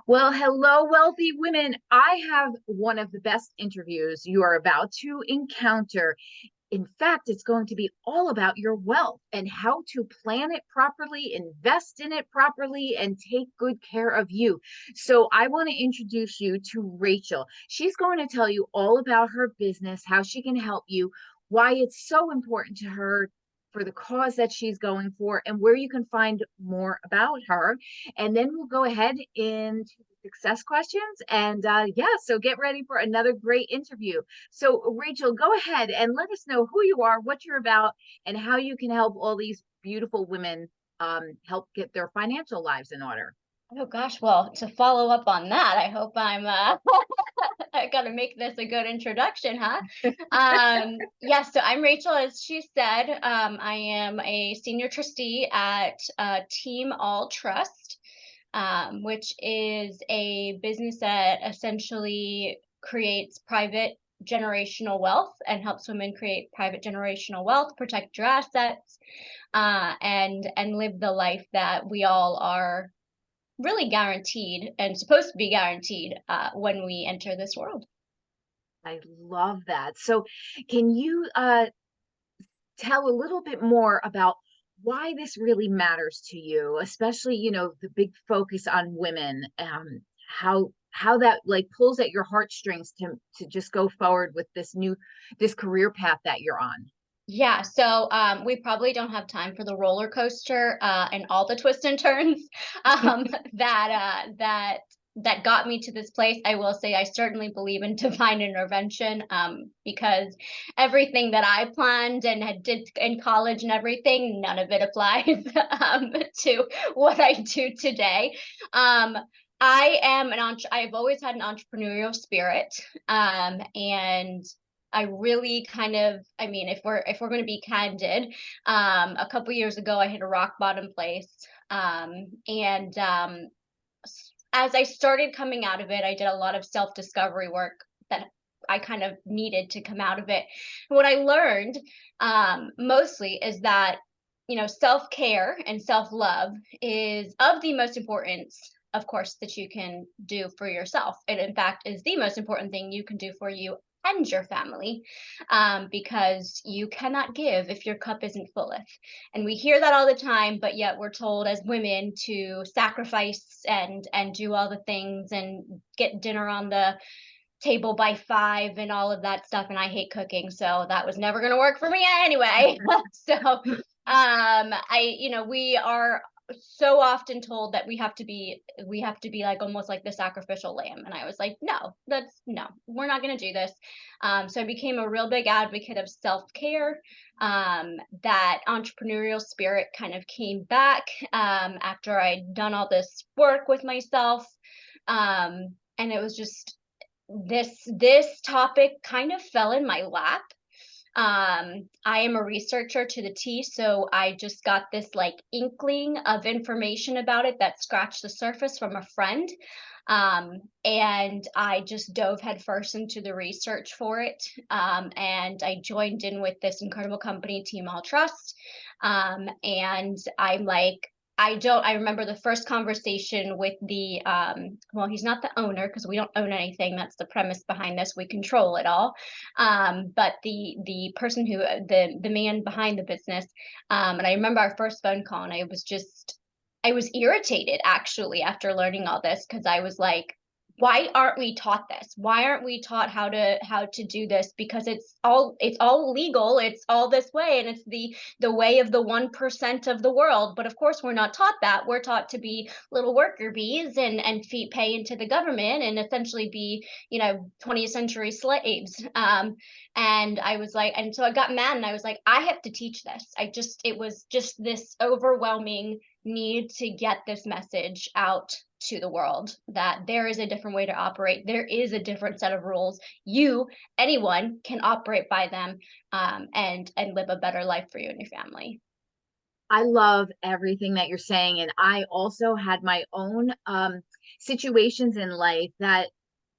Well, hello, wealthy women. I have one of the best interviews you are about to encounter. In fact, it's going to be all about your wealth and how to plan it properly, invest in it properly, and take good care of you. So, I want to introduce you to Rachel. She's going to tell you all about her business, how she can help you, why it's so important to her for the cause that she's going for, and where you can find more about her. And then we'll go ahead into success questions. And yeah, so get ready for another great interview. So, Rachel, go ahead and let us know who you are, what you're about, and how you can help all these beautiful women help get their financial lives in order. Oh gosh, well, to follow up on that, I hope I gotta make this a good introduction, huh? Yes, so I'm Rachel, as she said. I am a senior trustee at Team All Trust, which is a business that essentially creates private generational wealth and helps women create private generational wealth, protect your assets, and live the life that we all are really guaranteed and supposed to be guaranteed when we enter this world. I love that. So, can you tell a little bit more about why this really matters to you, especially, the big focus on women, how that like pulls at your heartstrings to just go forward with this career path that you're on. Yeah, so we probably don't have time for the roller coaster and all the twists and turns um, that got me to this place. I will say I certainly believe in divine intervention because everything that I planned and had did in college and everything, none of it applies to what I do today. Um, I've always had an entrepreneurial spirit, and I really kind of, I mean, if we're going to be candid, a couple years ago I hit a rock bottom place, and as I started coming out of it, I did a lot of self discovery work that I kind of needed to come out of it. And what I learned mostly is that self care and self love is of the most importance. Of course, that you can do for yourself. It, in fact, is the most important thing you can do for you and your family, because you cannot give if your cup isn't fulleth. And we hear that all the time, but yet we're told as women to sacrifice and do all the things and get dinner on the table by 5 and all of that stuff. And I hate cooking, so that was never going to work for me anyway. So we are so often told that we have to be like almost like the sacrificial lamb, and I was like, no, we're not going to do this. So I became a real big advocate of self-care. That entrepreneurial spirit kind of came back after I'd done all this work with myself, and it was just this topic kind of fell in my lap. I am a researcher to the T, so I just got this like inkling of information about it that scratched the surface from a friend. And I just dove headfirst into the research for it. And I joined in with this incredible company, Team All Trust. And I'm like, I remember the first conversation with the well, he's not the owner because we don't own anything. That's the premise behind this. We control it all. But the person who the man behind the business, and I remember our first phone call, and I was irritated actually after learning all this because I was like, why aren't we taught this? Why aren't we taught how to do this? Because it's all legal, it's all this way, and it's the way of the 1% of the world. But of course we're not taught that. We're taught to be little worker bees and feet pay into the government and essentially be 20th century slaves. And I was like, and so I got mad and I was like, I have to teach this. It was just this overwhelming need to get this message out to the world that there is a different way to operate. There is a different set of rules. Anyone can operate by them, and live a better life for you and your family. I love everything that you're saying. And I also had my own situations in life that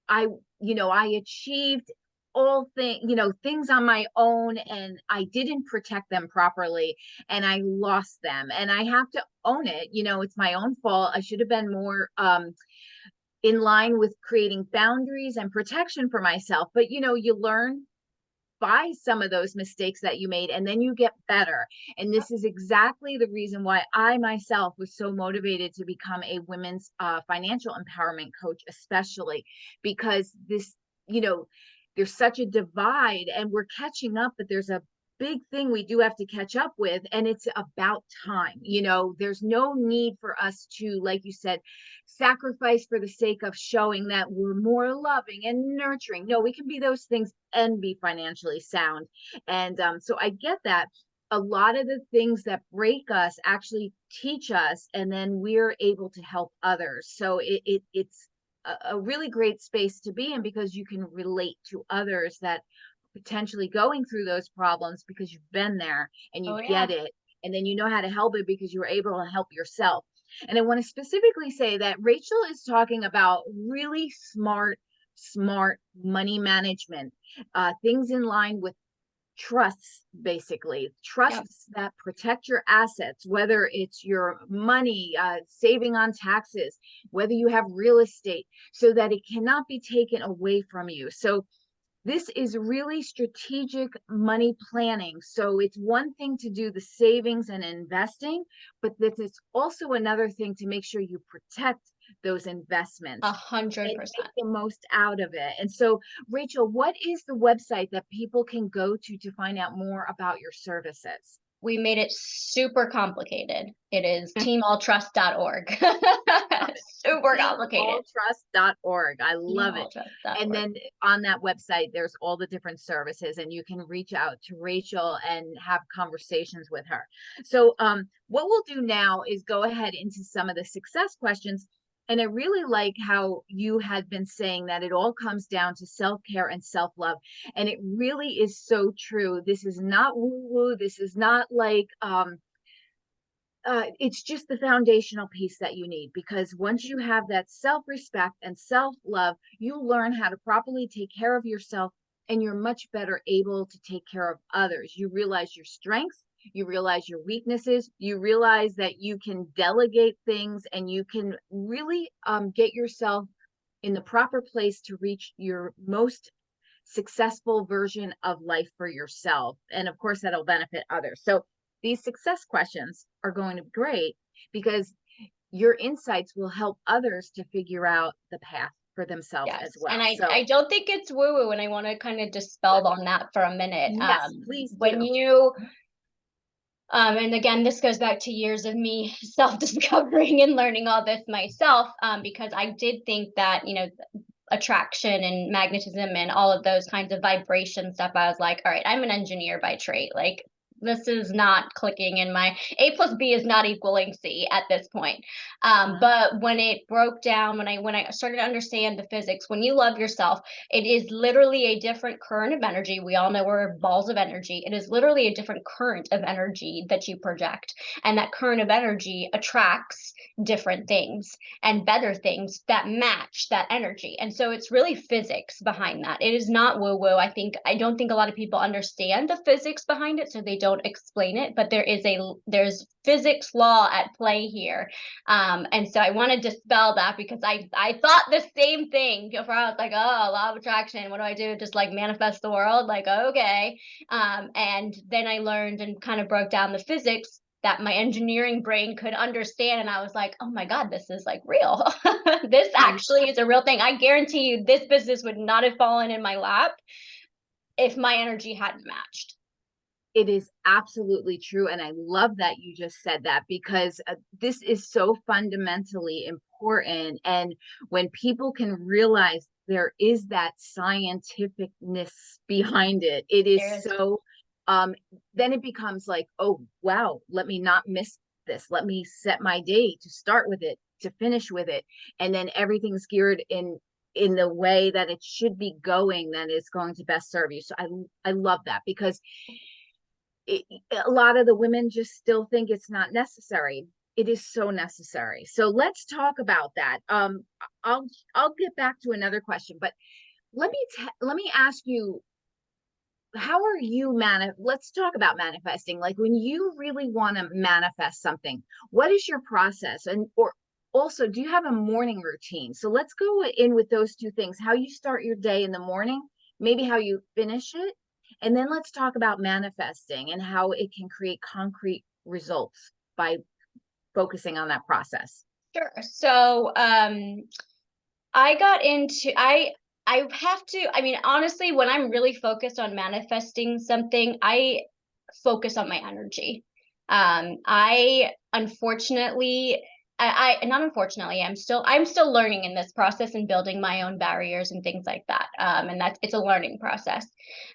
I, I achieved things on my own, and I didn't protect them properly, and I lost them. And I have to own it. It's my own fault. I should have been more in line with creating boundaries and protection for myself. But you learn by some of those mistakes that you made, and then you get better. And this is exactly the reason why I myself was so motivated to become a women's financial empowerment coach, especially because this, you know, there's such a divide and we're catching up, but there's a big thing we do have to catch up with, and it's about time. There's no need for us to, like you said, sacrifice for the sake of showing that we're more loving and nurturing. No, we can be those things and be financially sound. And so I get that a lot of the things that break us actually teach us, and then we're able to help others. So it's a really great space to be in, because you can relate to others that potentially going through those problems, because you've been there and you Oh yeah. get it, and then you know how to help it because you were able to help yourself. And I want to specifically say that Rachel is talking about really smart money management, things in line with trusts, basically Yep. trusts that protect your assets, whether it's your money, saving on taxes, whether you have real estate, so that it cannot be taken away from you. So this is really strategic money planning. So it's one thing to do the savings and investing, but this is also another thing to make sure you protect those a investments hundred and make percent. the most out of it. And so, Rachel, what is the website that people can go to find out more about your services? We made it super complicated. It is teamalltrust.org. Love it. Super complicated. Teamalltrust.org. I love it. And Teamalltrust.org. then on that website, there's all the different services, and you can reach out to Rachel and have conversations with her. So, what we'll do now is go ahead into some of the success questions. And I really like how you had been saying that it all comes down to self-care and self-love. And it really is so true. This is not woo-woo. This is not like, it's just the foundational piece that you need, because once you have that self-respect and self-love, you learn how to properly take care of yourself, and you're much better able to take care of others. You realize your strengths, you realize your weaknesses, you realize that you can delegate things, and you can really get yourself in the proper place to reach your most successful version of life for yourself. And of course, that'll benefit others. So these success questions are going to be great, because your insights will help others to figure out the path for themselves as Yes. well. And I, So, I don't think it's woo woo. And I want to kind of dispel on that for a minute. yes, please When do. you, and again, this goes back to years of me self-discovering and learning all this myself, because I did think that, attraction and magnetism and all of those kinds of vibration stuff, I was like, all right, I'm an engineer by trade. Like, this is not clicking in my A plus B is not equaling C at this point. Uh-huh. But when it broke down, when I started to understand the physics, when you love yourself, it is literally a different current of energy. We all know we're balls of energy. It is literally a different current of energy that you project. And that current of energy attracts different things and better things that match that energy. And so it's really physics behind that. It is not woo woo. I don't think a lot of people understand the physics behind it, so they don't explain it, but there's physics law at play here. And so I want to dispel that, because I thought the same thing before. I was like, oh, law of attraction, what do I do? Just like manifest the world? Like, okay. And then I learned and kind of broke down the physics that my engineering brain could understand. And I was like, oh my God, this is like real. This I actually is a real thing. I guarantee you this business would not have fallen in my lap if my energy hadn't matched. It is absolutely true. And I love that you just said that, because this is so fundamentally important. And when people can realize there is that scientificness behind it, it is There is. so, um, then it becomes like, oh, wow, let me not miss this. Let me set my day to start with it, to finish with it. And then everything's geared in the way that it should be going, that is going to best serve you. So I love that, because it, a lot of the women just still think it's not necessary. It is so necessary. So let's talk about that. I'll I'll get back to another question, but let me ask you, how are you let's talk about manifesting. Like, when you really want to manifest something, what is your process? And Also, do you have a morning routine? So let's go in with those two things, how you start your day in the morning, maybe how you finish it, and then let's talk about manifesting and how it can create concrete results by focusing on that process. Sure. So, I got into I have to, I mean, honestly, when I'm really focused on manifesting something, I focus on my energy. I unfortunately, not unfortunately, I'm still learning in this process and building my own barriers and things like that. And that's it's a learning process.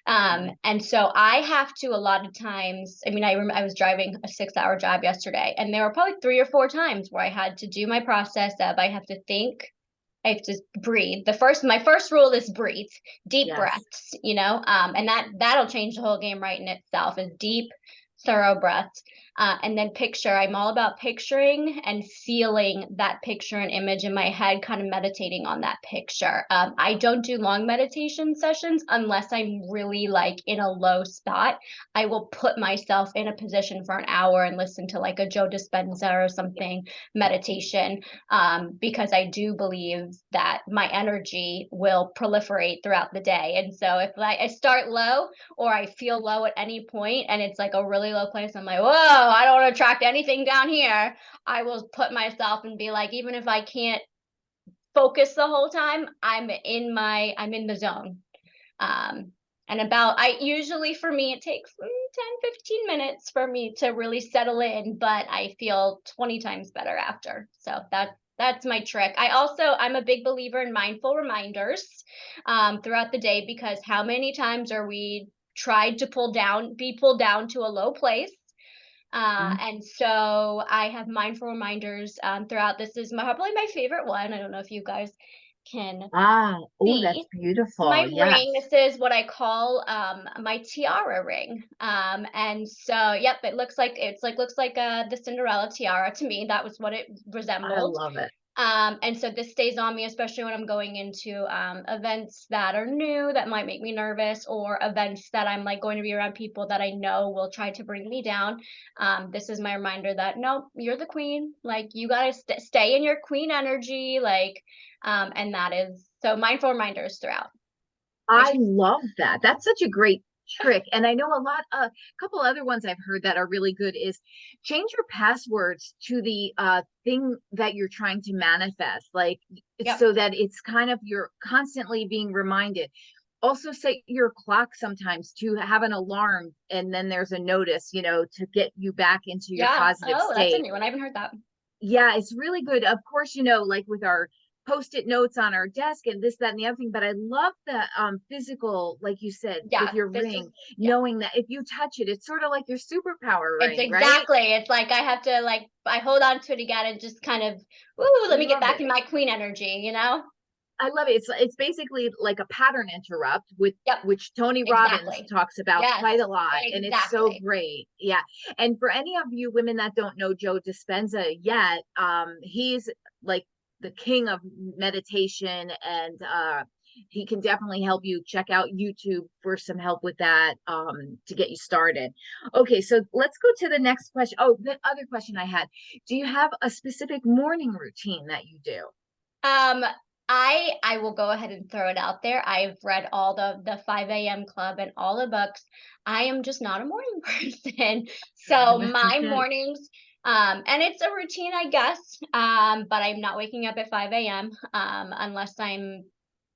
Mhm. And so I have to, a lot of times, I mean, I was driving a 6 hour job yesterday, and there were probably 3 or 4 times where I had to do my process of, I have to think, I have to breathe. My first rule is breathe, deep Yes. breaths, and that'll change the whole game right in itself, is deep, thorough breaths. And then picture. I'm all about picturing and feeling that picture and image in my head, kind of meditating on that picture. I don't do long meditation sessions unless I'm really like in a low spot. I will put myself in a position for an hour and listen to like a Joe Dispenza or something meditation, because I do believe that my energy will proliferate throughout the day. And so if I start low, or I feel low at any point and it's like a really low place, I'm like, whoa, I don't want to attract anything down here. I will put myself and be like, even if I can't focus the whole time, I'm in the zone. Um, and about, I usually, for me, it takes 10, 15 minutes for me to really settle in, but I feel 20 times better after. So that's my trick. I'm a big believer in mindful reminders throughout the day, because how many times are we tried to be pulled down to a low place? Mhm. And so I have mindful reminders throughout. This is probably my favorite one. I don't know if you guys can Ah, oh, that's see. It's beautiful. my ring. Yes. This is what I call my tiara ring. And so, yep, looks like the Cinderella tiara to me. That was what it I resembled. love it. And so this stays on me, especially when I'm going into events that are new, that might make me nervous, or events that I'm like going to be around people that I know will try to bring me down. This is my reminder that no, you're the queen. Like, you gotta stay in your queen energy. Like, and that is so, mindful reminders throughout. I love that. That's such a great trick. And I know a couple other ones I've heard that are really good is change your passwords to the thing that you're trying to manifest. Like it's Yep. so that it's kind of you're constantly being reminded. Also set your clock sometimes to have an alarm and then there's a notice, to get you back into your Yeah. positive Oh, that's a state. new one. I haven't heard that. Yeah, it's really good. Of course, like with our post-it notes on our desk and this, that, and the other thing. But I love the physical, like you said, with Yeah. your This is, ring, yeah. knowing that if you touch it, it's sort of like your superpower It's ring, right? exactly. It's like I have to, like, I hold on to it again and just kind of, ooh, I let me get love back it. in my queen energy, you know? I love it. It's basically like a pattern interrupt with Yep. which Tony Robbins Exactly. talks about Yes. quite a lot, and it's so Exactly. great. Yeah. And for any of you women that don't know Joe Dispenza yet, he's like the king of meditation, and he can definitely help you. Check out YouTube for some help with that, to get you started. Okay, so let's go to the next question. Oh, the other question I had, do you have a specific morning routine that you do? Um, I will go ahead and throw it out there. I've read all the 5 a.m. club and all the books. I am just not a morning person. So That's my okay. mornings, and it's a routine, I guess. But I'm not waking up at 5 a.m. Unless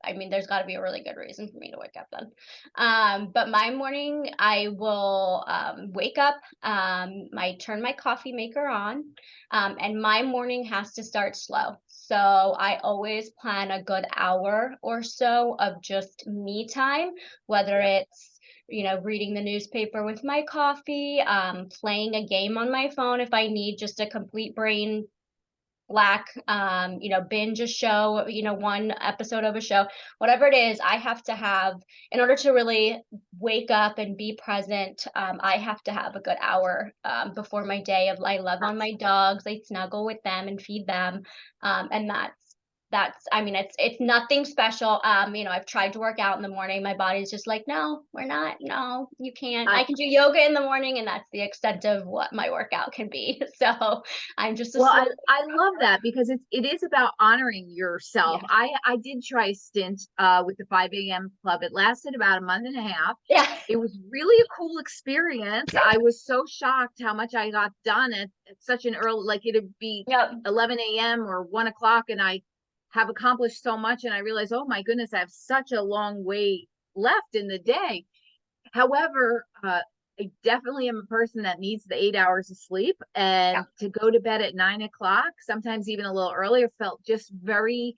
I mean, there's got to be a really good reason for me to wake up then. But my morning, I will wake up. I turn my coffee maker on, and my morning has to start slow. So I always plan a good hour or so of just me time, whether Yep. it's, reading the newspaper with my coffee, playing a game on my phone if I need just a complete brain black, binge a show, one episode of a show, whatever it is. I have to have, in order to really wake up and be present, I have to have a good hour before my day of, I love on my dogs, I snuggle with them and feed them. And I mean, it's nothing special. I've tried to work out in the morning. My body's just like, no, we're not. No, you can't. I I can do yoga in the morning, and that's the extent of what my workout can be. So I'm just a Well, slow I love that because it is about honoring yourself. yeah. I did try a stint with the 5 a.m. club. It lasted about a month and a half. Yeah. It was really a cool experience. I was so shocked how much I got done at such an early, like it'd be Yep. 11 a.m. or 1 o'clock, and I have accomplished so much. And I realized, oh my goodness, I have such a long way left in the day. However, I definitely am a person that needs the 8 hours of sleep, Yeah. and to go to bed at 9 o'clock, sometimes even a little earlier, felt just very,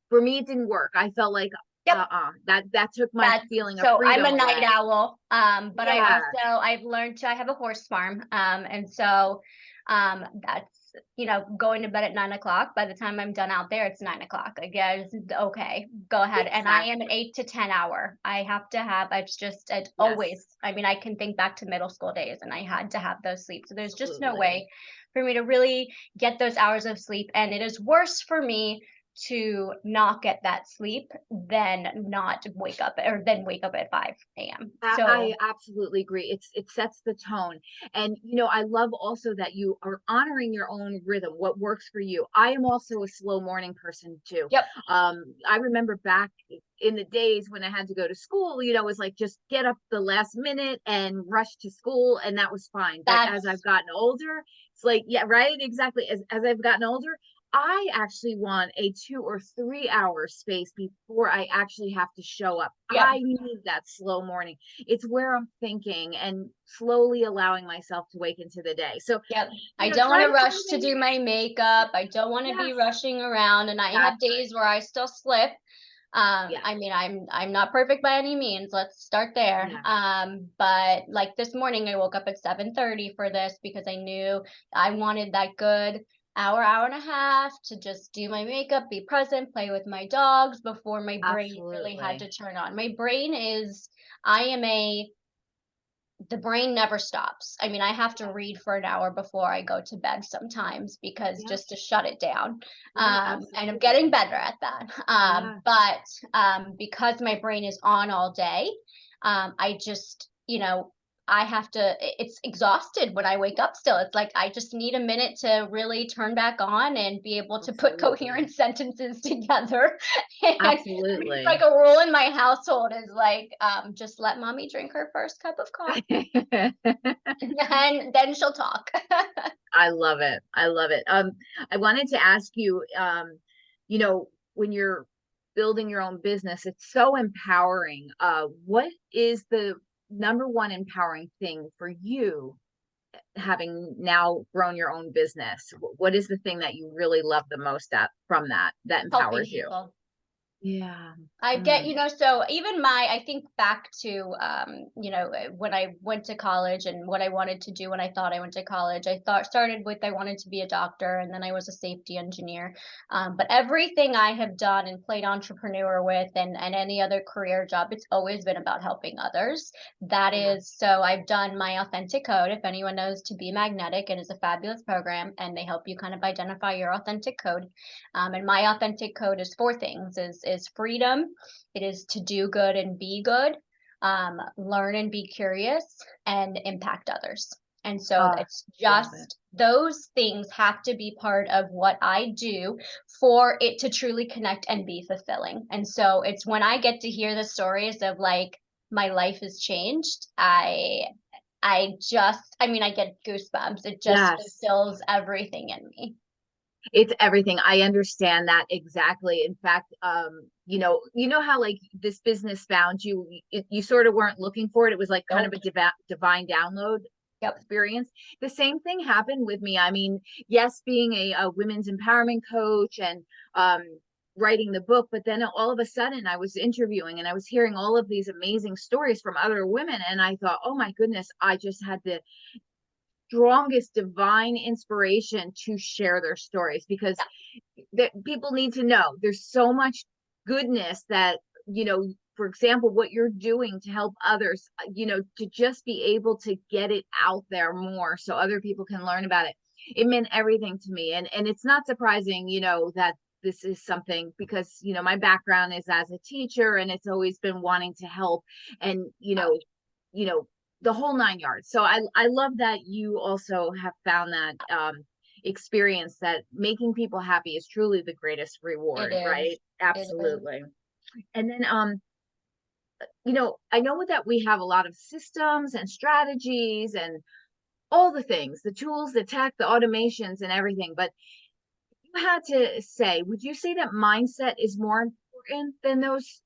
for me, it didn't work. I felt like, Yep. that took my That's feeling of so I'm freedom a night away. owl, but Yeah, I've learned to I have a horse farm, and so, that's going to bed at 9 o'clock. By the time I'm done out there, it's 9 o'clock. I guess, okay, go ahead. And I am an exactly. 8 to 10 hour. I have to have, it's Yes, always, I mean, I can think back to middle school days and I had to have those sleep. So there's just no absolutely. way for me to really get those hours of sleep. And it is worse for me to not get that sleep than not wake up or then wake up at 5 a.m. I So, absolutely agree. It sets the tone. And I love also that you are honoring your own rhythm, what works for you. I am also a slow morning person too. yep, I remember back in the days when I had to go to school, it was like just get up the last minute and rush to school, and that was fine. But as I've that's gotten older, it's like, yeah, right, exactly. As I've gotten older, I actually want a 2 or 3 hour space before I actually have to show up. yep. I need that slow morning. It's where I'm thinking and slowly allowing myself to wake into the day. So, Yep. I don't try wanna to rush to find do my makeup. I don't wanna be yes, rushing around, and I have that's right. days where I still slip. I Yes, mean, I'm not perfect by any means. Let's start there. yeah, But like this morning, I woke up at 7:30 for this because I knew I wanted that good hour, hour and a half to just do my makeup, be present, play with my dogs before my brain really had absolutely. to turn on. My brain is, I am a the brain never stops. I mean, I have to Yeah, read for an hour before I go to bed sometimes because yeah, just to shut it down. yeah, And I'm getting absolutely. better at that. Yeah, But because my brain is on all day, I just, I have to, it's exhausted when I wake up still. It's like I just need a minute to really turn back on and be able to put absolutely. coherent sentences together. And I mean, it's like Absolutely. a rule in my household is like, just let mommy drink her first cup of coffee and then she'll talk. I love it. I love it. I wanted to ask you, when you're building your own business, it's so empowering. What is the number one empowering thing for you, having now grown your own business? What is the thing that you really love the most at from that Helping empowers you? people. Yeah. I get, Mm. so even I think back to, when I went to college and what I wanted to do when I thought I went to college. Started with I wanted to be a doctor and then I was a safety engineer. But everything I have done and played entrepreneur with and any other career job, it's always been about helping others. That Yeah. is, so I've done my authentic code. If anyone knows To Be Magnetic, it is a fabulous program and they help you kind of identify your authentic code. And my authentic code is four things: is freedom, it is to do good and be good, learn and be curious, and impact others. And so Oh, it's love it. just those things have to be part of what I do for it to truly connect and be fulfilling. And so it's when I get to hear the stories of like my life has changed, I mean, I get goosebumps. It just Yes. fulfills everything in me. It's everything. I understand that exactly. In fact, how like this business found you, you sort of weren't looking for it. It was like kind of Nope. a divine download Yep. experience. The same thing happened with me. I mean, yes, being a women's empowerment coach and writing the book, but then all of a sudden I was interviewing and I was hearing all of these amazing stories from other women, and I thought, oh my goodness, I just had the strongest divine inspiration to share their stories, because that people need to know there's so much goodness that, for example, what you're doing to help others, to just be able to get it out there more so other people can learn about it. It meant everything to me. And it's not surprising, that this is something, because, my background is as a teacher, and it's always been wanting to help, and, you know, the whole 9 yards. So I love that you also have found that experience, that making people happy is truly the greatest It reward, right? is. It is. Absolutely. And then I know that we have a lot of systems and strategies and all the things, the tools, the tech, the automations and everything, but you had to say, would you say that mindset is more important than those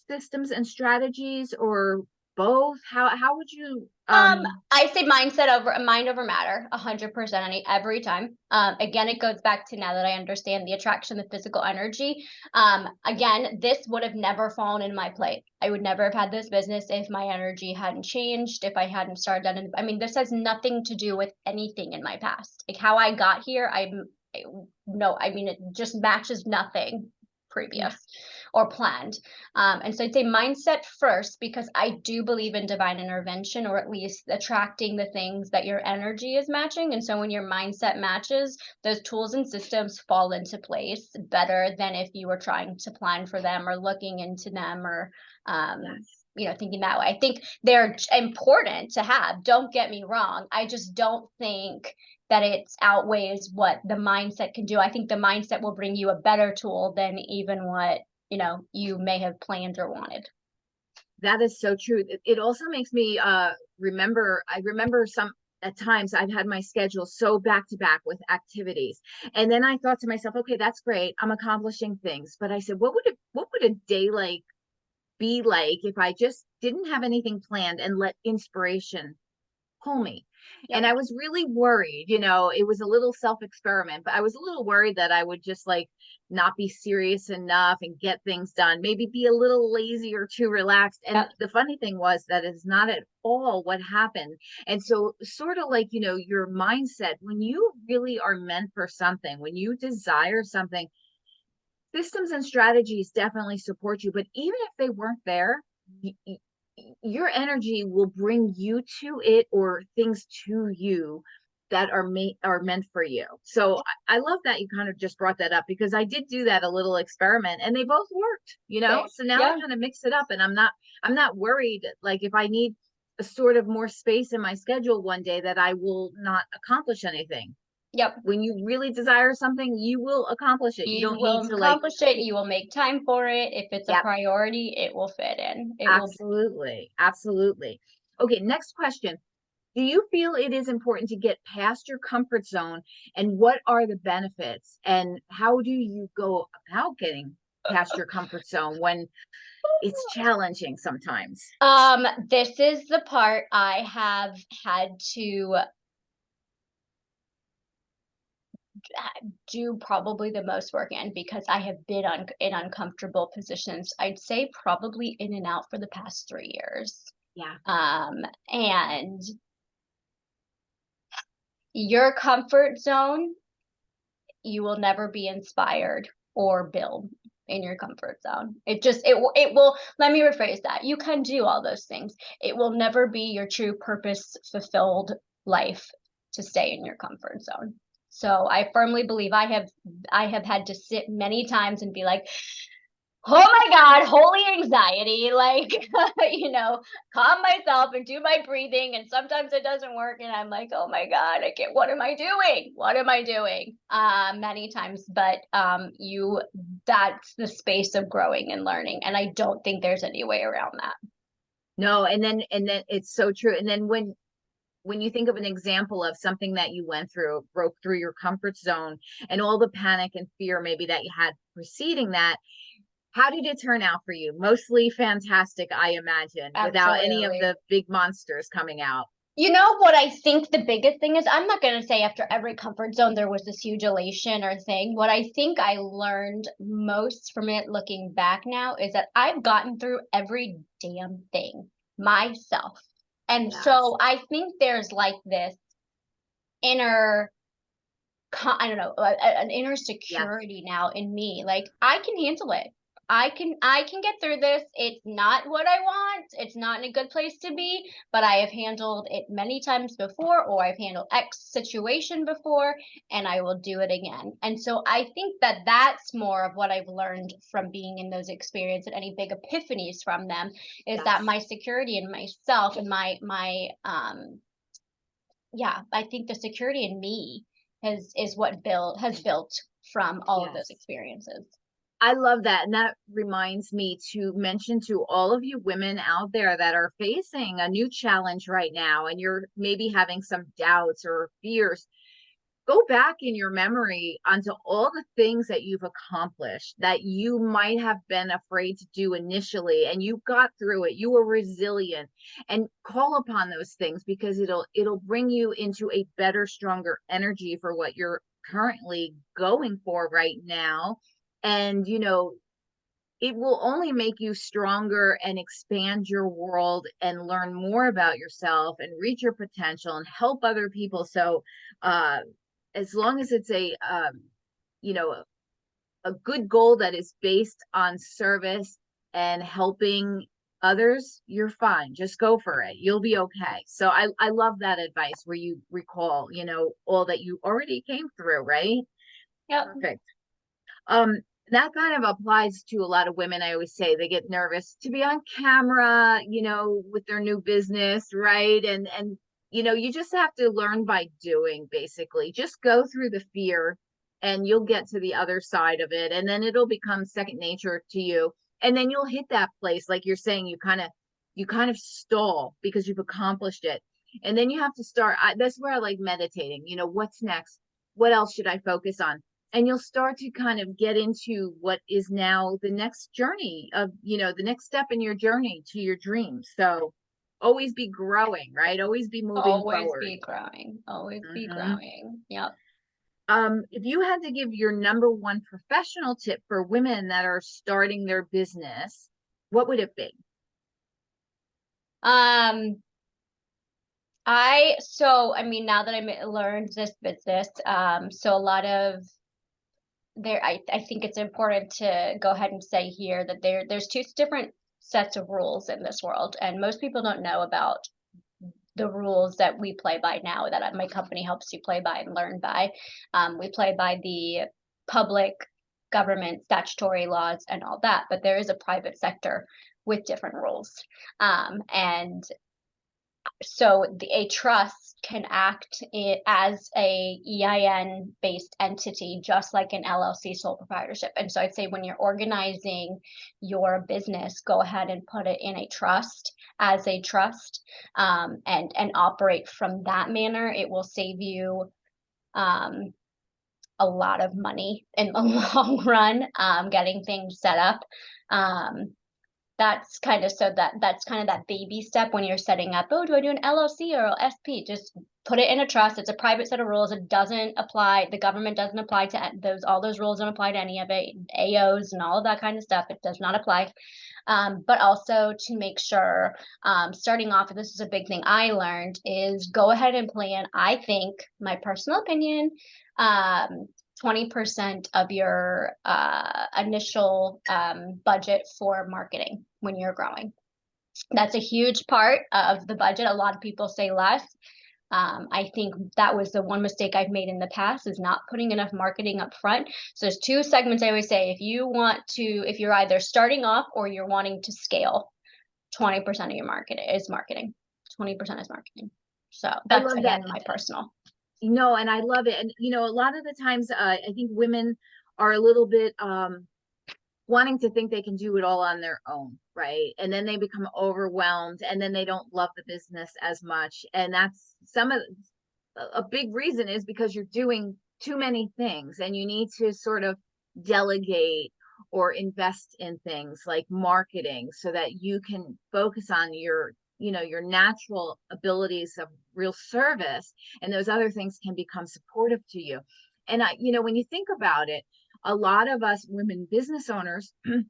systems and strategies, or both? How would you Um, I say mind over matter, 100% every time. Again, it goes back to, now that I understand the attraction, the physical energy. Again, this would have never fallen in my plate. I would never have had this business if my energy hadn't changed, if I hadn't started on. I mean, this has nothing to do with anything in my past. Like how I got here, no, I mean, it just matches nothing Yeah, previous or planned. And so I'd say mindset first, because I do believe in divine intervention, or at least attracting the things that your energy is matching. And so when your mindset matches, those tools and systems fall into place better than if you were trying to plan for them or looking into them, or yes. thinking that way. I think they're important to have. Don't get me wrong. I just don't think that it outweighs what the mindset can do. I think the mindset will bring you a better tool than even what you may have planned or wanted. That is so true. It also makes me remember, I remember some at times I've had my schedule so back to back with activities. And then I thought to myself, okay, that's great. I'm accomplishing things. But I said, what would a day like be like if I just didn't have anything planned and let inspiration pull me? And Yep. I was really worried, it was a little self experiment, but I was a little worried that I would just like not be serious enough and get things done, maybe be a little lazy or too relaxed. And Yep. the funny thing was that is not at all what happened. And so, sort of like, your mindset, when you really are meant for something, when you desire something, systems and strategies definitely support you. But even if they weren't there, your energy will bring you to it, or things to you that are meant for you. So I love that you kind of just brought that up, because I did do that a little experiment and they both worked, They, so now I yeah. kind of mix it up, and I'm not worried, like if I need a sort of more space in my schedule one day, that I will not accomplish anything. Yep. When you really desire something, you will accomplish it. You You don't need will to like, accomplish it. You will make time for it. If it's a yep. priority, it will fit in. It will. Absolutely. Absolutely. Okay, next question. Do you feel it is important to get past your comfort zone, and what are the benefits, and how do you go about getting past your comfort zone when it's challenging sometimes? This is the part I have had to do probably the most work in, because I have been in uncomfortable positions. I'd say probably in and out for the past 3 years. Yeah. And your comfort zone, you will never be inspired or build in your comfort zone. It will, let me rephrase that. You can do all those things. It will never be your true purpose fulfilled life to stay in your comfort zone. So I firmly believe I have had to sit many times and be like, oh my God, holy anxiety, like, calm myself and do my breathing. And sometimes it doesn't work. And I'm like, oh my God, I can't, what am I doing? What am I doing? Many times, but that's the space of growing and learning. And I don't think there's any way around that. No, and then it's so true. And then when you think of an example of something that you went through, broke through your comfort zone, and all the panic and fear maybe that you had preceding that, how did it turn out for you? Mostly fantastic, I imagine, without any of Absolutely. the big monsters coming out. You know what I think the biggest thing is? I'm not going to say after every comfort zone there was this huge elation or thing. What I think I learned most from it looking back now is that I've gotten through every damn thing myself. And Yes. so I think there's like this inner, I don't know, an inner Yes. security now in me. Like I can handle it. I can get through this. It's not what I want. It's not in a good place to be, but I have handled it many times before, or I've handled X situation before, and I will do it again. And so I think that that's more of what I've learned from being in those experiences, and any big epiphanies from them, is that Yes. my security in myself and my yeah, I think the security in me is what has built from all of those Yes. experiences. I love that. And that reminds me to mention to all of you women out there that are facing a new challenge right now, and you're maybe having some doubts or fears. Go back in your memory onto all the things that you've accomplished that you might have been afraid to do initially, and you got through it. You were resilient, and call upon those things, because it'll bring you into a better, stronger energy for what you're currently going for right now. And it will only make you stronger and expand your world and learn more about yourself and reach your potential and help other people. So uh as long as it's you know a good goal that is based on service and helping others, you're fine. Just go for it. You'll be okay. So I love that advice where you recall, all that you already came through, right? Yep. Perfect. Um, that kind of applies to a lot of women. I always say they get nervous to be on camera, with their new business, right? And you just have to learn by doing, basically. Just go through the fear and you'll get to the other side of it, and then it'll become second nature to you. And then you'll hit that place, like you're saying, you kind of stall because you've accomplished it. And then you have to start. That's where I like meditating. What's next? What else should I focus on? And you'll start to kind of get into what is now the next journey of, the next step in your journey to your dreams. So always be growing, right? Always be moving Always forward. be growing. Always be Hmm. growing. Yep. If you had to give your number one professional tip for women that are starting their business, what would it be? Um, I mean, now that learned this business, so a lot of I think it's important to go ahead and say here that there's two different sets of rules in this world, and most people don't know about the rules that we play by now, that my company helps you play by and learn by. We play by the public government statutory laws and all that, but there is a private sector with different rules. And so a trust can act as a EIN based entity, just like an LLC, sole proprietorship. And so I'd say when you're organizing your business, go ahead and put it in a trust, as a trust, and operate from that manner. It will save you um, a lot of money in the long run, getting things set up. Um, that's kind of that baby step when you're setting up. Oh, do I do an LLC or SP? Just put it in a trust. It's a private set of rules. It doesn't apply. The government doesn't apply to those. All those rules don't apply to any of it. AOs and all of that kind of stuff. It does not apply. But also to make sure, starting off, and this is a big thing I learned, is go ahead and plan. I think, my personal opinion, um, 20% of your initial budget for marketing when you're growing. That's a huge part of the budget. A lot of people say less. I think that was the one mistake I've made in the past, is not putting enough marketing up front. So there's two segments I always say. If you're either starting off or you're wanting to scale, 20% of your market is marketing. 20% is marketing. So I that's, love that. again, my personal. And I love it. And a lot of the times, I think women are a little bit wanting to think they can do it all on their own, right? And then they become overwhelmed, and then they don't love the business as much. And that's a big reason is because you're doing too many things, and you need to sort of delegate or invest in things like marketing so that you can focus on your natural abilities of real service, and those other things can become supportive to you. And when you think about it, a lot of us women business owners, we're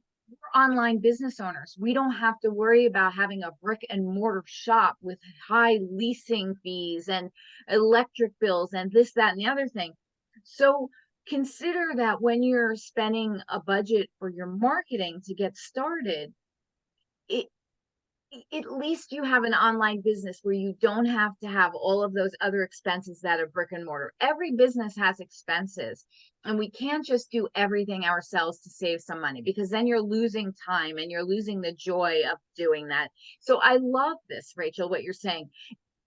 online business owners. We don't have to worry about having a brick and mortar shop with high leasing fees and electric bills and this, that, and the other thing. So consider that when you're spending a budget for your marketing to get started, it at least you have an online business where you don't have to have all of those other expenses that are brick and mortar. Every business has expenses, and we can't just do everything ourselves to save some money, because then you're losing time and you're losing the joy of doing that. So I love this, Rachel, what you're saying.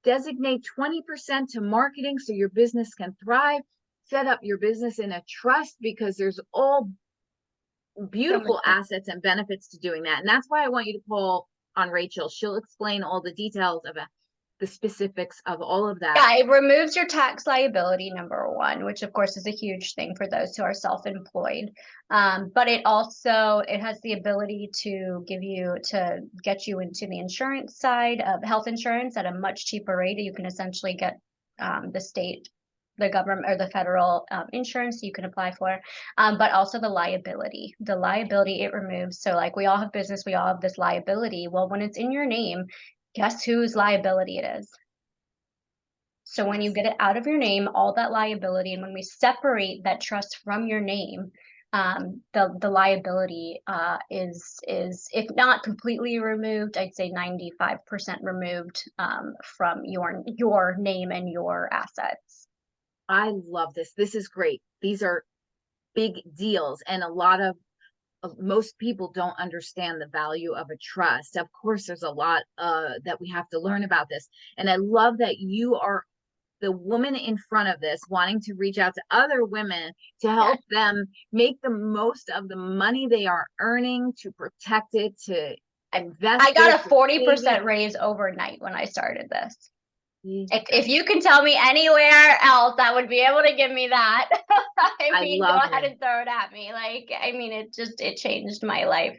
Designate 20% to marketing so your business can thrive. Set up your business in a trust, because there's all So many beautiful assets and benefits to doing that. And that's why I want you to call on Rachel. She'll explain all the details of the specifics of all of that. Yeah, it removes your tax liability, number one, which of course is a huge thing for those who are self-employed. But it also, it has the ability to get you into the insurance side of health insurance at a much cheaper rate. You can essentially get the state, the government, or the federal insurance you can apply for, but also the liability. The liability it removes. So like we all have business, we all have this liability. Well, when it's in your name, guess whose liability it is? So when you Yes. get it out of your name, all that liability, and when we separate that trust from your name, the liability is if not completely removed, I'd say 95% removed from your name and your assets. I love this. This is great. These are big deals, and a lot of most people don't understand the value of a trust. Of course, there's a lot that we have to learn about this. And I love that you are the woman in front of this, wanting to reach out to other women to Yes. help them make the most of the money they are earning, to protect it, to invest I it, got a to save it. 40% raise overnight when I started this. If That's, you can tell me anywhere else that would be able to give me that, I I mean, go love ahead it. and throw it at me. Like, I mean, it changed my life.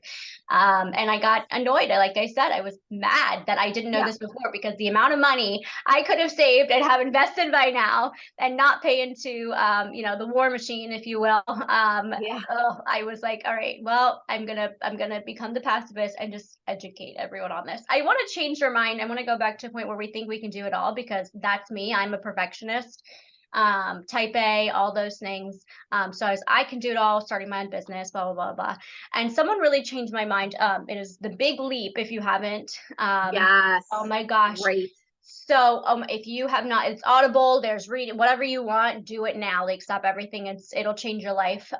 And I got annoyed. Like I said, I was mad that I didn't know Yeah, this before, because the amount of money I could have saved and have invested by now and not pay into, the war machine, if you will. yeah. Oh, I was like, all right, well, I'm gonna become the pacifist and just educate everyone on this. I want to change their mind. I want to go back to a point where we think we can do it all, because that's me. I'm a perfectionist, type A, all those things. So I can do it all, starting my own business, blah blah blah blah. And someone really changed my mind. It is The Big Leap. If you haven't, Yes. oh my gosh. Great. So if you have not, it's Audible, there's reading, whatever you want, do it now. Like, stop everything. It'll change your life.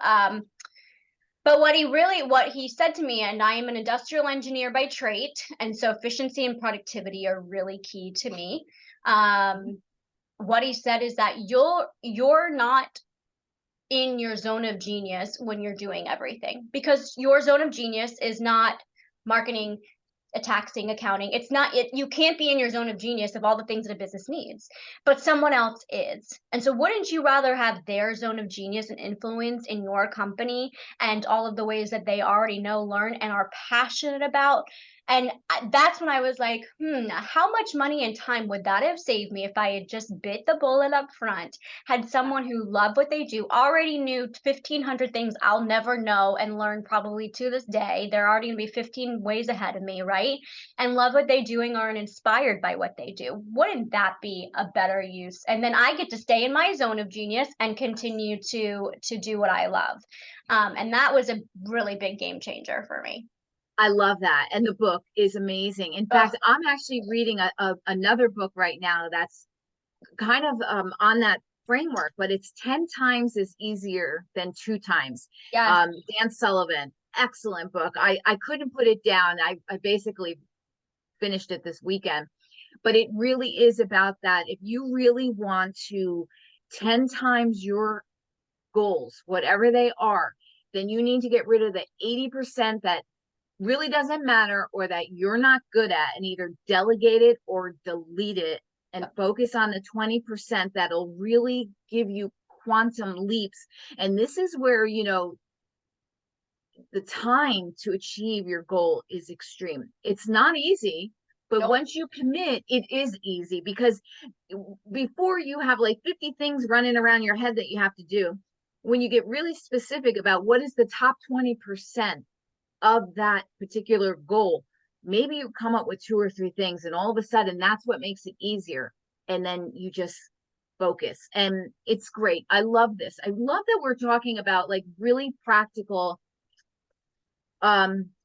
But what he said to me, and I am an industrial engineer by trade, and so efficiency and productivity are really key to me. What he said is that you're not in your zone of genius when you're doing everything, because your zone of genius is not marketing, taxing, accounting. It's not it. You can't be in your zone of genius of all the things that a business needs, but someone else is. And so wouldn't you rather have their zone of genius and influence in your company, and all of the ways that they already know, learn, and are passionate about? And that's when I was like, how much money and time would that have saved me if I had just bit the bullet up front, had someone who loved what they do, already knew 1,500 things I'll never know and learn probably to this day. They're already going to be 15 ways ahead of me, right? And love what they're doing, or inspired by what they do. Wouldn't that be a better use? And then I get to stay in my zone of genius and continue to do what I love. And that was a really big game changer for me. I love that. And the book is amazing. In Oh, fact, I'm actually reading another book right now that's kind of on that framework, but it's 10 times as easier than 2 times. yes. Dan Sullivan, excellent book. I couldn't put it down. I basically finished it this weekend, but it really is about that. If you really want to 10 times your goals, whatever they are, then you need to get rid of the 80% that really doesn't matter, or that you're not good at, and either delegate it or delete it, and focus on the 20% that'll really give you quantum leaps. And this is where, the time to achieve your goal is extreme. It's not easy, but Nope. once you commit, it is easy, because before you have like 50 things running around your head that you have to do. When you get really specific about what is the top 20% of that particular goal, maybe you come up with 2 or 3 things, and all of a sudden that's what makes it easier. And then you just focus. And it's great. I love this. I love that we're talking about like really practical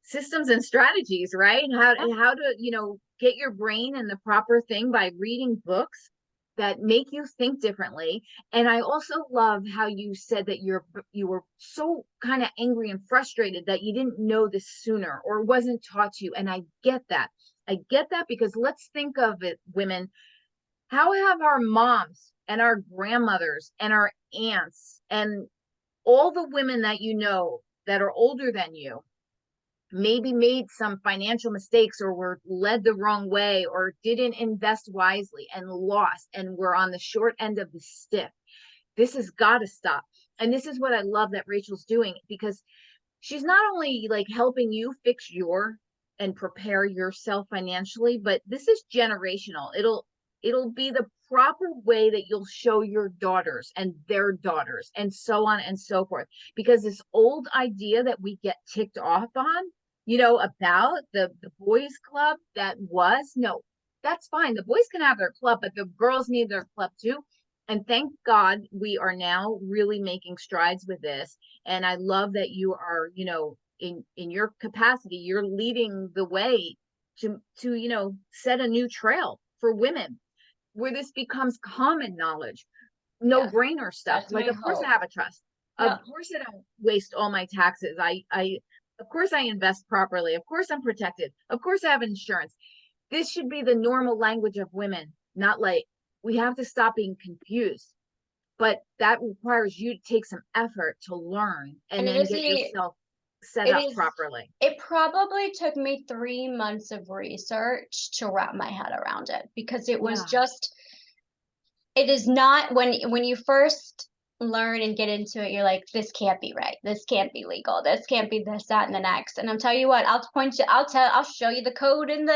systems and strategies, right? How to, get your brain in the proper thing by reading books that make you think differently. And I also love how you said that you were so kind of angry and frustrated that you didn't know this sooner or wasn't taught to you. And I get that. I get that because let's think of it, women. How have our moms and our grandmothers and our aunts and all the women that you know that are older than you maybe made some financial mistakes or were led the wrong way or didn't invest wisely and lost and were on the short end of the stick? This has got to stop. And this is what I love that Rachel's doing, because she's not only like helping you fix your and prepare yourself financially, but this is generational. It'll be the proper way that you'll show your daughters and their daughters and so on and so forth. Because this old idea that we get ticked off on, about the boys club, that was no, that's fine. The boys can have their club, but the girls need their club too. And thank God we are now really making strides with this. And I love that you are, in your capacity, you're leading the way to set a new trail for women where this becomes common knowledge, no Yeah, brainer stuff. that's Like, my of course I hope. have a trust. Of Yeah. course I don't waste all my taxes. Of course I invest properly. Of course I'm protected. Of course I have insurance. This should be the normal language of women, not like we have to stop being confused. But that requires you to take some effort to learn and And then get yourself set it up is, properly. it probably took me 3 months of research to wrap my head around it because it was Yeah. just, it is not when you first learn and get into it, you're like, this can't be right. This can't be legal. This can't be this, that, and the next. And I'll tell you what, I'll show you the code in the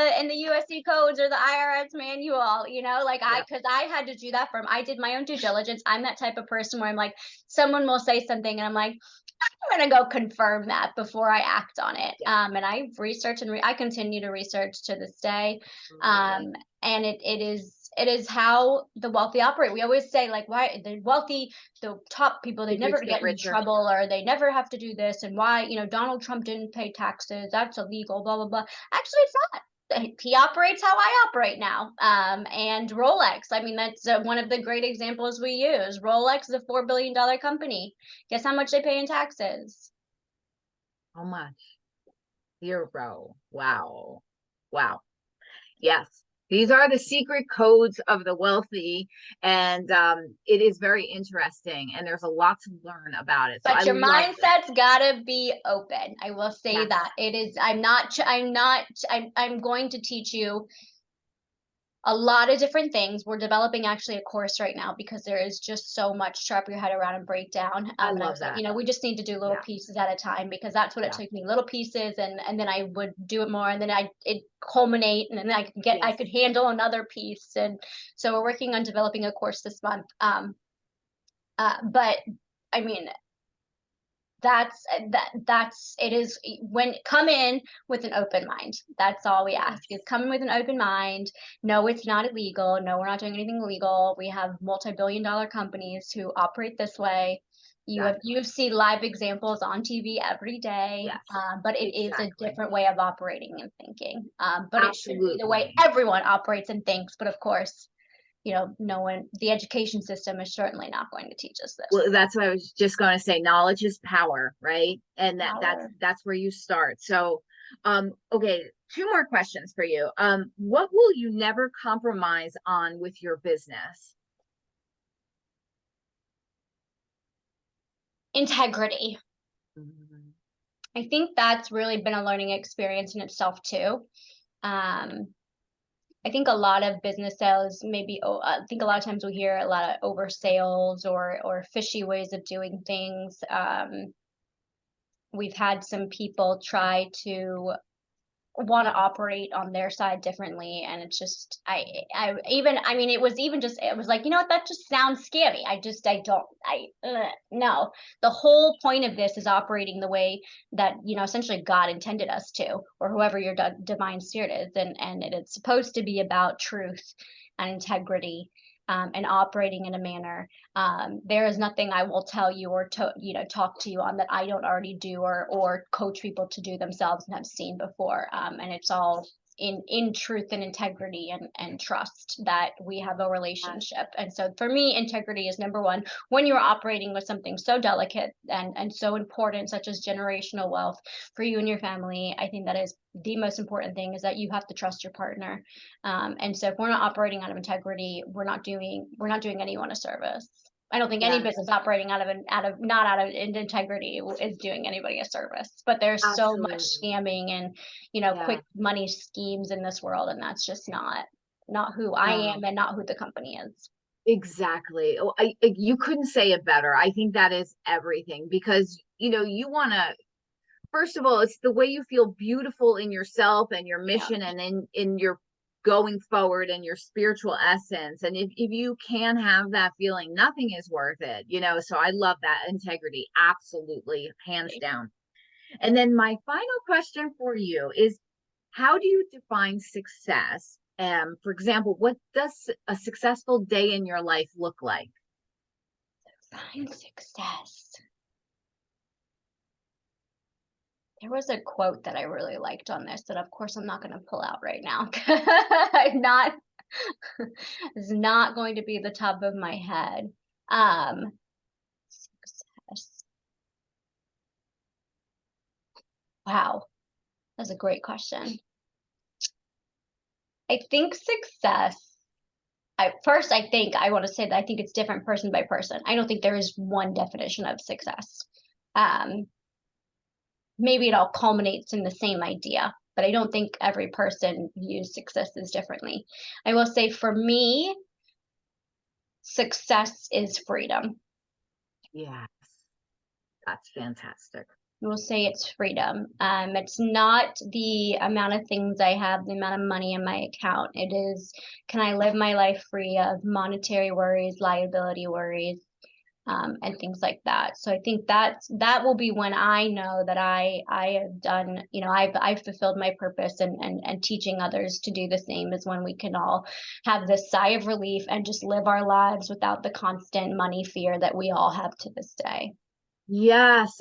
USC codes or the IRS manual, like Yep. because I had to do that I did my own due diligence. I'm that type of person where I'm like, someone will say something and I'm like, I'm gonna go confirm that before I act on it. Yeah. And I research and I continue to research to this day. Absolutely. And it is how the wealthy operate. We always say like, why the wealthy, the top people, they The rich never get get in richer. trouble or they never have to do this. And why, Donald Trump didn't pay taxes. That's illegal, blah, blah, blah. Actually, it's not. He operates how I operate now. And Rolex, I mean, that's one of the great examples we use. Rolex is a $4 billion company. Guess how much they pay in taxes? How much? 0. Wow. Wow. Yes. These are the secret codes of the wealthy, and it is very interesting, and there's a lot to learn about it. So I But your love this. mindset's gotta be open. I will say Yes. that. It is, I'm going to teach you a lot of different things. We're developing actually a course right now because there is just so much to wrap your head around and break down. I And I love was like, that. we just need to do little Yeah. pieces at a time because that's what it Yeah. took me, little pieces, and then I would do it more, and then it culminate, and then I Yes. could handle another piece. And so we're working on developing a course this month. But I mean, that's it is when come in with an open mind. That's all we ask, is Yes. come in with an open mind. No, it's not illegal. No, we're not doing anything illegal. We have multi-billion-dollar companies who operate this way. Exactly. You see live examples on TV every day, Yes. but it is a Exactly. different way of operating and thinking. But it should be the way Absolutely. everyone operates and thinks. But of course, no one, the education system is certainly not going to teach us this. Well, that's what I was just going to say. Knowledge is power, right? And Power. that's where you start. So, okay, two more questions for you. What will you never compromise on with your business? Integrity. Mhm. I think that's really been a learning experience in itself too. Um, I think a lot of business sales maybe I think a lot of times we hear a lot of over sales or fishy ways of doing things. We've had some people try to want to operate on their side differently, and it's just I mean it was even just, it was like, what, that just sounds scary. I don't, no. The whole point of this is operating the way that essentially God intended us to, or whoever your divine spirit is, and it's supposed to be about truth and integrity. and operating in a manner. There is nothing I will tell you or talk to you on that I don't already do, or coach people to do themselves and have seen before. And it's all in truth and integrity and trust that we have a relationship. And so for me, integrity is number one. When you're operating with something so delicate and so important, such as generational wealth for you and your family, I think that is the most important thing, is that you have to trust your partner. And so if we're not operating out of integrity, we're not doing anyone a service. I don't think any Yes, business operating not out of integrity is doing anybody a service. But there's so much absolutely. scamming and Yeah. quick money schemes in this world, and that's just not who I No, am and not who the company is. exactly. Oh, you couldn't say it better. I think that is everything because, you want to, first of all, it's the way you feel beautiful in yourself and your Yeah, mission and in your going forward and your spiritual essence. And if you can have that feeling, nothing is worth it. So I love that integrity. Absolutely. Hands down. And then my final question for you is, how do you define success? For example, what does a successful day in your life look like? find success. There was a quote that I really liked on this that, of course, I'm not going to pull out right now. I'm not, it's not going to be the top of my head. Success. Wow, that's a great question. I think success. I want to say that I think it's different person by person. I don't think there is one definition of success. Um, Maybe it all culminates in the same idea, but I don't think every person views success as differently. I will say for me, success is freedom. Yes, that's fantastic. I will say it's freedom. It's not the amount of things I have, the amount of money in my account. It is, can I live my life free of monetary worries, liability worries, and things like that. So I think that will be when I know that I have done, I've fulfilled my purpose, and teaching others to do the same, is when we can all have this sigh of relief and just live our lives without the constant money fear that we all have to this day. Yes,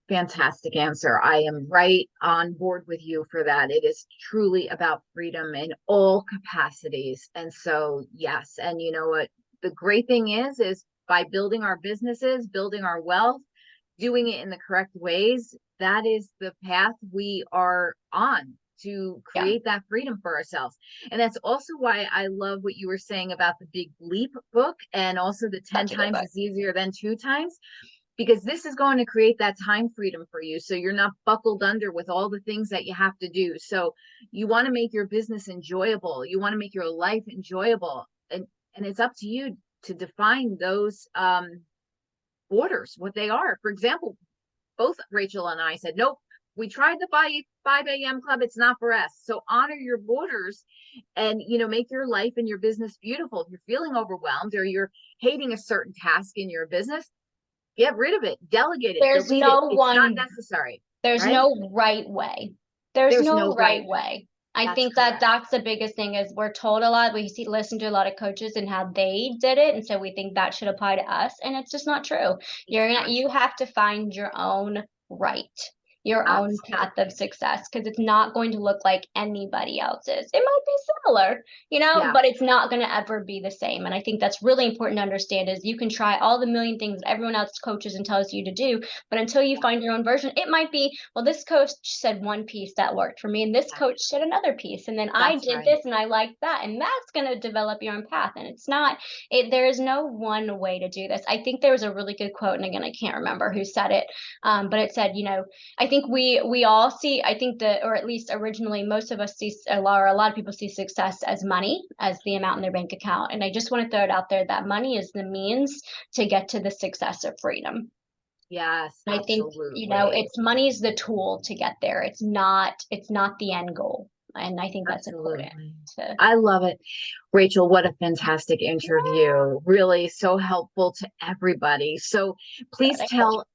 fantastic answer. I am right on board with you for that. It is truly about freedom in all capacities. And so, yes. And you know what? The great thing is by building our businesses, building our wealth, doing it in the correct ways, that is the path we are on to Yeah, create that freedom for ourselves. And that's also why I love what you were saying about the Big Leap book and also the 10 that's a good times book. is easier than two times, because this is going to create that time freedom for you. So you're not buckled under with all the things that you have to do. So you want to make your business enjoyable. You want to make your life enjoyable. And it's up to you to define those borders, what they are. For example, both Rachel and I said, nope, we tried the 5 a.m. club. It's not for us. So honor your borders and, make your life and your business beautiful. If you're feeling overwhelmed or you're hating a certain task in your business, get rid of it, delegate it, There's delete it. no It's not one necessary, There's right? no right way. There's There's no no right right way. way. I That's think that correct. that's the biggest thing, is we're told a lot. Listen to a lot of coaches and how they did it, and so we think that should apply to us, and it's just not true. It's not You true. have to find your own right, your own path Absolutely. of success, because it's not going to look like anybody else's. It might be similar, Yeah. but it's not going to ever be the same. And I think that's really important to understand, is you can try all the million things that everyone else coaches and tells you to do, but until you Yeah. find your own version, it might be, well, this coach said one piece that worked for me, and this Yeah. coach said another piece, and then I That's did right. this and I liked that, and that's going to develop your own path. And it's not, there is no one way to do this. I think there was a really good quote, and again, I can't remember who said it, but it said, I think we all see, I think that, or at least originally, most of us see, a lot of people see success as money, as the amount in their bank account. And I just want to throw it out there that money is the means to get to the success of freedom. Yes, I think, absolutely. it's money is the tool to get there. It's not the end goal. And I think that's important Absolutely. to. I love it. Rachel, what a fantastic interview. Really so helpful to everybody. So please Yeah, tell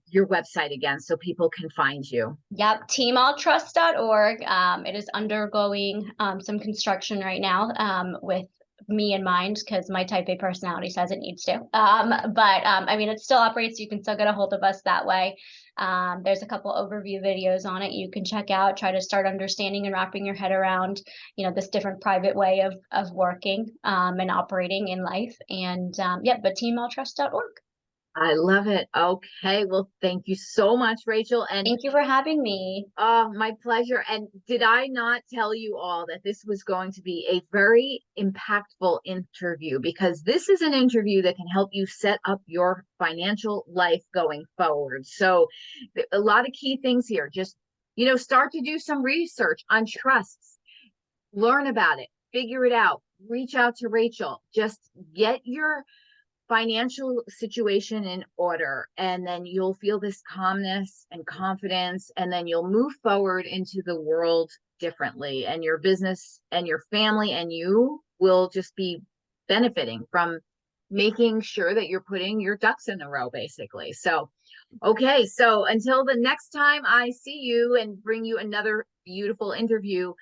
your website again so people can find you. yep, teamalltrust.org. It is undergoing some construction right now, with me in mind because my type A personality says it needs to. I mean, it still operates. You can still get a hold of us that way. There's a couple overview videos on it you can check out, try to start understanding and wrapping your head around, this different private way of working and operating in life. And yeah, but teamalltrust.org. I love it. Okay. Well, thank you so much, Rachel. And Thank you for having me. my pleasure. And did I not tell you all that this was going to be a very impactful interview? Because this is an interview that can help you set up your financial life going forward. So, a lot of key things here. Just, start to do some research on trusts, learn about it, figure it out, reach out to Rachel, just get your financial situation in order, and then you'll feel this calmness and confidence, and then you'll move forward into the world differently, and your business and your family and you will just be benefiting from making sure that you're putting your ducks in a row, basically. So okay, so until the next time I see you and bring you another beautiful interview,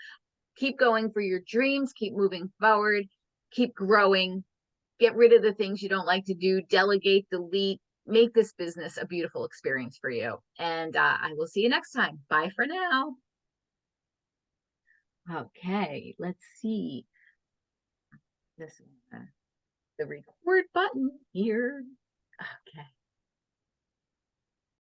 keep going for your dreams, keep moving forward, keep growing, get rid of the things you don't like to do, delegate, delete, make this business a beautiful experience for you. And I will see you next time. Bye for now. Okay, let's see. This the record button here. Okay.